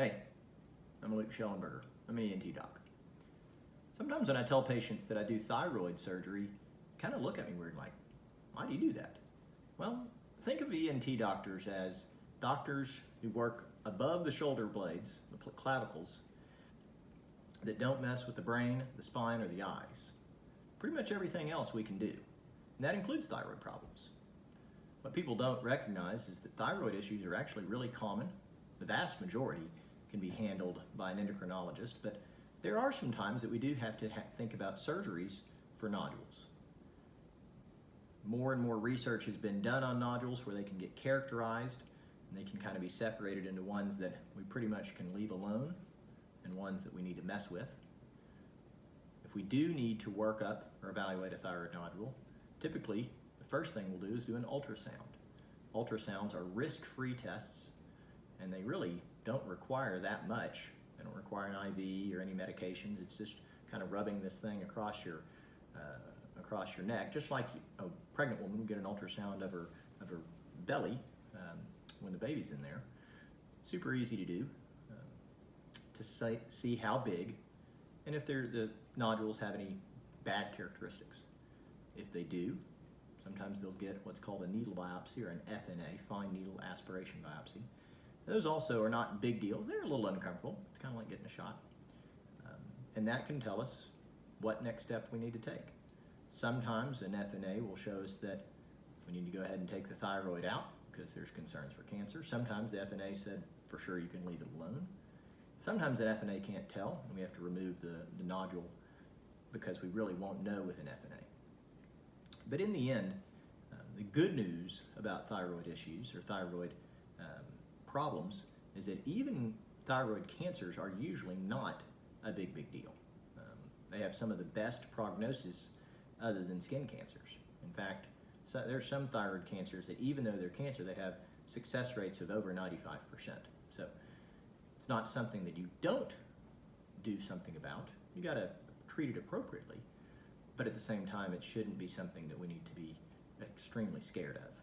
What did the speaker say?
Hey, I'm Luke Schellenberger. I'm an ENT doc. Sometimes when I tell patients that I do thyroid surgery, kind of look at me weird like, why do you do that? Well, think of ENT doctors as doctors who work above the shoulder blades, the clavicles, that don't mess with the brain, the spine, or the eyes. Pretty much everything else we can do, and that includes thyroid problems. What people don't recognize is that thyroid issues are actually really common. The vast majority can be handled by an endocrinologist, but there are some times that we do have to think about surgeries for nodules. More and more research has been done on nodules where they can get characterized and they can kind of be separated into ones that we pretty much can leave alone and ones that we need to mess with. If we do need to work up or evaluate a thyroid nodule, typically the first thing we'll do is do an ultrasound. Ultrasounds are risk-free tests, and they really don't require that much. They don't require an IV or any medications. It's just kind of rubbing this thing across your neck, just like a pregnant woman would get an ultrasound of her belly when the baby's in there. Super easy to do to see how big and if the nodules have any bad characteristics. If they do, sometimes they'll get what's called a needle biopsy or an FNA, fine needle aspiration biopsy. Those also are not big deals. They're a little uncomfortable. It's kind of like getting a shot. And that can tell us what next step we need to take. Sometimes an FNA will show us that we need to go ahead and take the thyroid out because there's concerns for cancer. Sometimes the FNA said for sure you can leave it alone. Sometimes an FNA can't tell and we have to remove the nodule because we really won't know with an FNA. But in the end, the good news about thyroid issues or thyroid problems is that even thyroid cancers are usually not a big deal. They have some of the best prognosis other than skin cancers. In fact, there's some thyroid cancers that even though they're cancer, they have success rates of over 95%. So it's not something that you don't do something about. You gotta treat it appropriately, but at the same time, it shouldn't be something that we need to be extremely scared of.